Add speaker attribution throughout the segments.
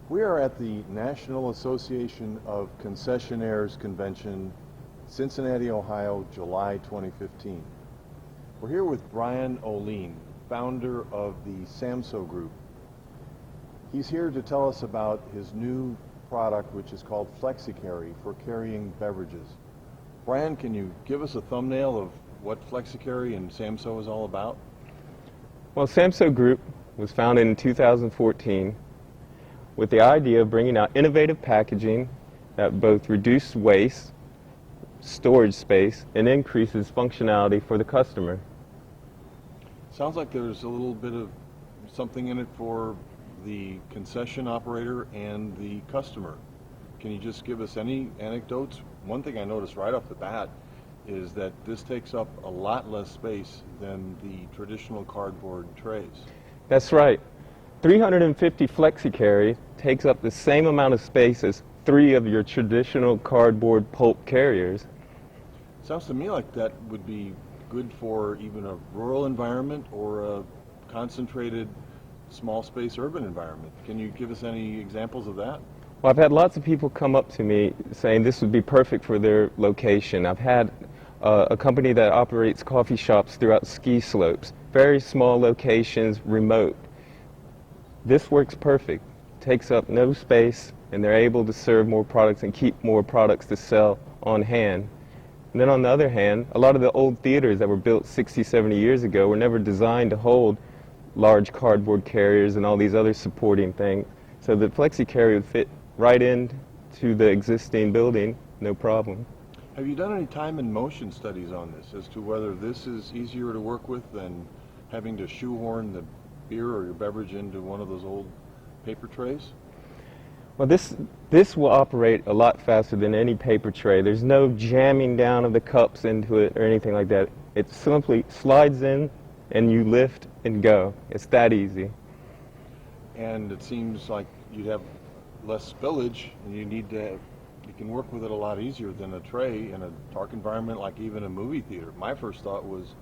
Speaker 1: We are at the National Association of Concessionaires Convention, Cincinnati, Ohio, July 2015. We're here with Brian Oleen, founder of the Samso Group. He's here to tell us about his new product, which is called Flexicarry, for carrying beverages. Brian, can you give us a thumbnail of what Flexicarry and Samso is all about?
Speaker 2: Well, Samso Group was founded in 2014 with the idea of bringing out innovative packaging that both reduces waste, storage space, and increases functionality for the customer.
Speaker 1: Sounds like there's a little bit of something in it for the concession operator and the customer. Can you just give us any anecdotes? One thing I noticed right off the bat is that this takes up a lot less space than the traditional cardboard trays.
Speaker 2: That's right. 350 Flexicarry takes up the same amount of space as 3 of your traditional cardboard pulp carriers.
Speaker 1: Sounds to me like that would be good for even a rural environment or a concentrated small space urban environment. Can you give us any examples of that?
Speaker 2: Well, I've had lots of people come up to me saying this would be perfect for their location. I've had a company that operates coffee shops throughout ski slopes, very small locations, remote. This works perfect, takes up no space, and they're able to serve more products and keep more products to sell on hand. And then on the other hand, a lot of the old theaters that were built 60, 70 years ago were never designed to hold large cardboard carriers and all these other supporting things. So the Flexicarry would fit right into the existing building, no problem.
Speaker 1: Have you done any time and motion studies on this as to whether this is easier to work with than having to shoehorn the beer or your beverage into one of those old paper trays?
Speaker 2: Well, this will operate a lot faster than any paper tray. There's no jamming down of the cups into it or anything like that. It simply slides in and you lift and go. It's that easy.
Speaker 1: And it seems like you'd have less spillage, and you can work with it a lot easier than a tray in a dark environment like even a movie theater. My first thought was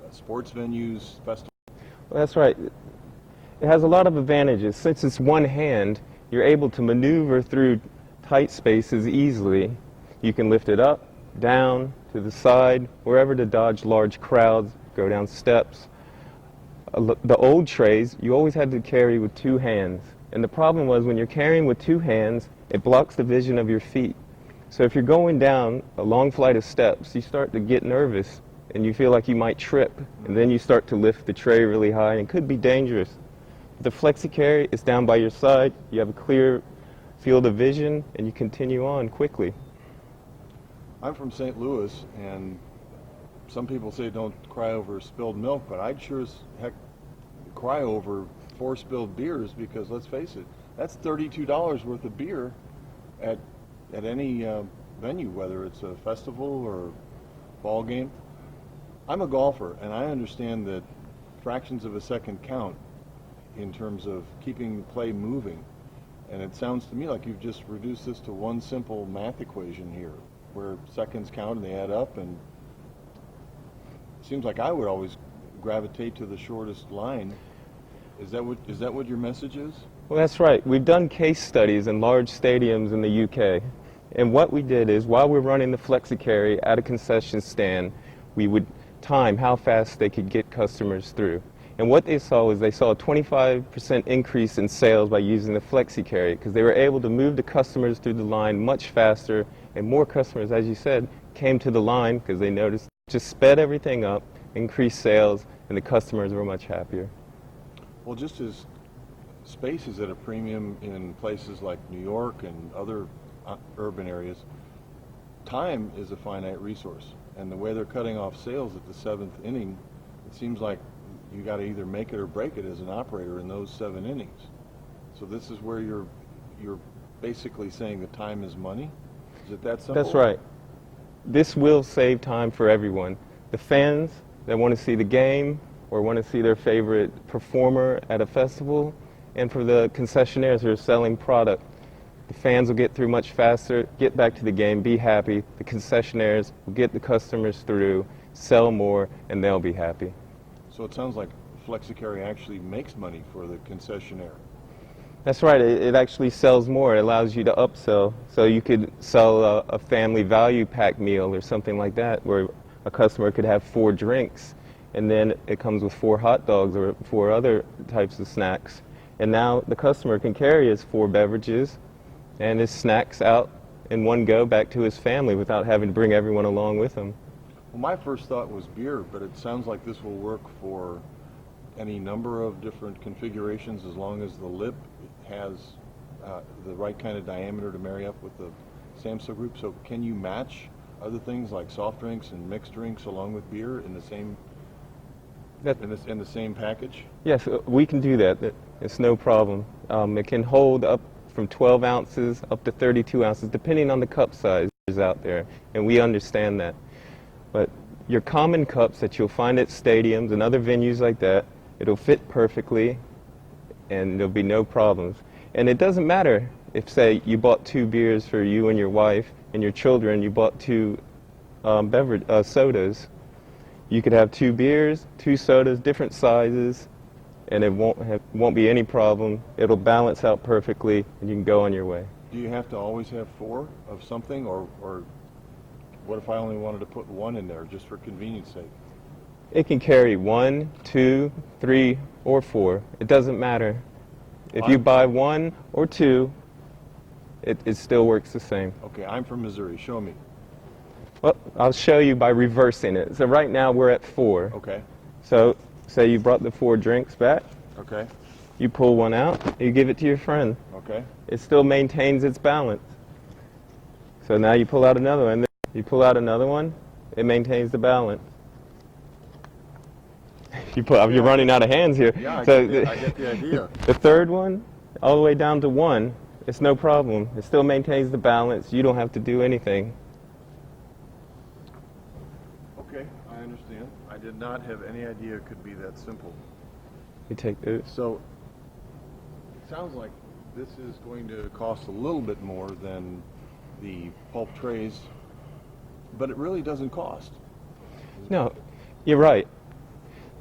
Speaker 1: sports venues, festivals.
Speaker 2: Well, that's right. It has a lot of advantages. Since it's one hand, you're able to maneuver through tight spaces easily. You can lift it up, down, to the side, wherever to dodge large crowds, go down steps. The old trays, you always had to carry with 2 hands. And the problem was when you're carrying with 2 hands, it blocks the vision of your feet. So if you're going down a long flight of steps, you start to get nervous and you feel like you might trip. And then you start to lift the tray really high, and it could be dangerous. The Flexicarry is down by your side, you have a clear field of vision, and you continue on quickly.
Speaker 1: I'm from St. Louis, and some people say don't cry over spilled milk, but I'd sure as heck cry over 4 spilled beers, because let's face it, that's $32 worth of beer at any venue, whether it's a festival or ball game. I'm a golfer, and I understand that fractions of a second count in terms of keeping the play moving. And it sounds to me like you've just reduced this to one simple math equation here, where seconds count and they add up, and it seems like I would always gravitate to the shortest line. Is that what your message is?
Speaker 2: Well, that's right. We've done case studies in large stadiums in the UK. And what we did is, while we're running the Flexicarry at a concession stand, we would time how fast they could get customers through. And what they saw was they saw a 25% increase in sales by using the Flexicarry, because they were able to move the customers through the line much faster, and more customers, as you said, came to the line because they noticed, just sped everything up, increased sales, and the customers were much happier.
Speaker 1: Well, just as space is at a premium in places like New York and other urban areas, time is a finite resource. And the way they're cutting off sales at the 7th inning, it seems like you got to either make it or break it as an operator in those 7 innings. So this is where you're basically saying that time is money? Is it that simple?
Speaker 2: That's right. This will save time for everyone. The fans that want to see the game or want to see their favorite performer at a festival, and for the concessionaires who are selling product. The fans will get through much faster, get back to the game, be happy. The concessionaires will get the customers through, sell more, and they'll be happy.
Speaker 1: So it sounds like Flexicarry actually makes money for the concessionaire.
Speaker 2: That's right. It actually sells more. It allows you to upsell. So you could sell a family value pack meal or something like that, where a customer could have 4 drinks, and then it comes with 4 hot dogs or 4 other types of snacks. And now the customer can carry his 4 beverages and his snacks out in one go back to his family without having to bring everyone along with him.
Speaker 1: Well, my first thought was beer, but it sounds like this will work for any number of different configurations as long as the lip has the right kind of diameter to marry up with the Samso group. So can you match other things like soft drinks and mixed drinks along with beer in the same in the same package?
Speaker 2: Yes, we can do that. It's no problem. It can hold up from 12 ounces up to 32 ounces, depending on the cup size out there, and we understand that. But your common cups that you'll find at stadiums and other venues like that, it'll fit perfectly, and there'll be no problems. And it doesn't matter if, say, you bought 2 beers for you and your wife and your children, you bought 2 sodas. You could have 2 beers, 2 sodas, different sizes, and it won't be any problem. It'll balance out perfectly, and you can go on your way.
Speaker 1: Do you have to always have 4 of something, or what if I only wanted to put 1 in there just for convenience sake?
Speaker 2: It can carry 1, 2, 3, or 4. It doesn't matter. If you buy 1 or 2, it still works the same.
Speaker 1: Okay, I'm from Missouri. Show me.
Speaker 2: Well, I'll show you by reversing it. So right now we're at 4.
Speaker 1: Okay.
Speaker 2: So say you brought the 4 drinks back.
Speaker 1: Okay.
Speaker 2: You pull 1 out, you give it to your friend.
Speaker 1: Okay.
Speaker 2: It still maintains its balance. So now you pull out another one. You pull out another one, it maintains the balance. You're running out of hands here.
Speaker 1: Yeah, I
Speaker 2: So
Speaker 1: get the idea.
Speaker 2: The third one, all the way down to 1, it's no problem. It still maintains the balance. You don't have to do anything.
Speaker 1: Okay, I understand. I did not have any idea it could be that simple.
Speaker 2: You take those.
Speaker 1: So it sounds like this is going to cost a little bit more than the pulp trays, but it really doesn't cost.
Speaker 2: No, you're right.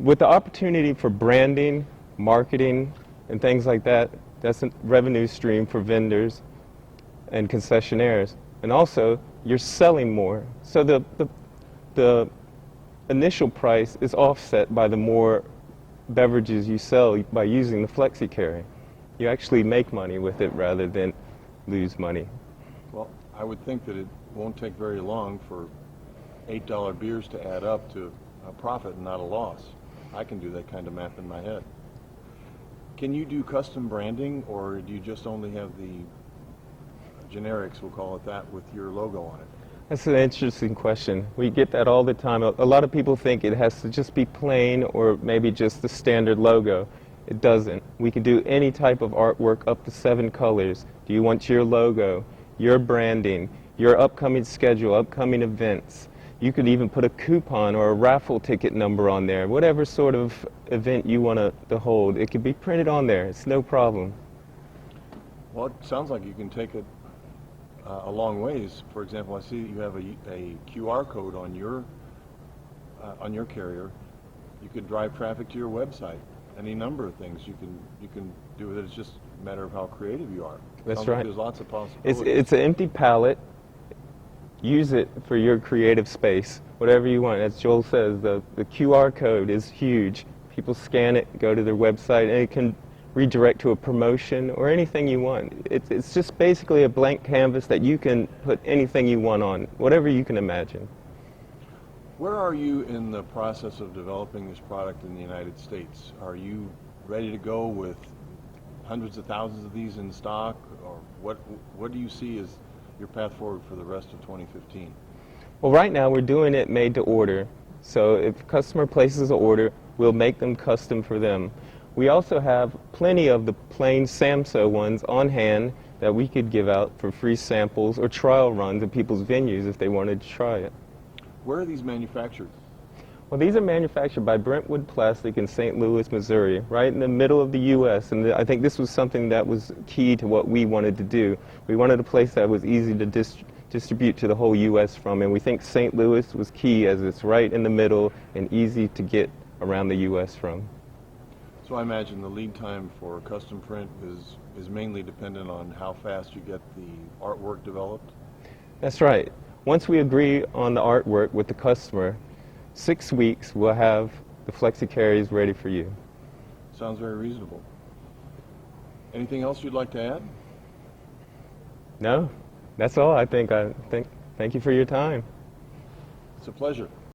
Speaker 2: With the opportunity for branding, marketing, and things like that, that's a revenue stream for vendors and concessionaires. And also, you're selling more. So the initial price is offset by the more beverages you sell by using the Flexicarry. You actually make money with it rather than lose money.
Speaker 1: Well, I would think that it won't take very long for $8 beers to add up to a profit and not a loss. I can do that kind of math in my head. Can you do custom branding, or do you just only have the generics, we'll call it that, with your logo on it?
Speaker 2: That's an interesting question. We get that all the time. A lot of people think it has to just be plain or maybe just the standard logo. It doesn't. We can do any type of artwork up to 7 colors. Do you want your logo, your branding, your upcoming schedule, upcoming events? You could even put a coupon or a raffle ticket number on there. Whatever sort of event you want to hold, it could be printed on there. It's no problem.
Speaker 1: Well, it sounds like you can take it a long ways. For example, I see you have a QR code on your carrier. You could drive traffic to your website. Any number of things you can do with it. It's just a matter of how creative you are.
Speaker 2: That's
Speaker 1: Sounds
Speaker 2: right.
Speaker 1: Like there's lots of possibilities.
Speaker 2: It's an empty palette. Use it for your creative space, whatever you want. As Joel says, the QR code is huge. People scan it, go to their website, and it can redirect to a promotion or anything you want. It's just basically a blank canvas that you can put anything you want on, whatever you can imagine.
Speaker 1: Where are you in the process of developing this product in the United States? Are you ready to go with hundreds of thousands of these in stock, or what do you see as your path forward for the rest of 2015?
Speaker 2: Well, right now we're doing it made to order. So if a customer places an order, we'll make them custom for them. We also have plenty of the plain Samso ones on hand that we could give out for free samples or trial runs at people's venues if they wanted to try it.
Speaker 1: Where are these manufactured?
Speaker 2: Well, these are manufactured by Brentwood Plastic in St. Louis, Missouri, right in the middle of the U.S. And I think this was something that was key to what we wanted to do. We wanted a place that was easy to distribute to the whole U.S. from, and we think St. Louis was key as it's right in the middle and easy to get around the U.S. from.
Speaker 1: So I imagine the lead time for custom print is mainly dependent on how fast you get the artwork developed?
Speaker 2: That's right. Once we agree on the artwork with the customer, 6 weeks we'll have the Flexicarries ready for you.
Speaker 1: Sounds very reasonable. Anything else you'd like to add?
Speaker 2: No, that's all. Thank you for your time.
Speaker 1: It's a pleasure.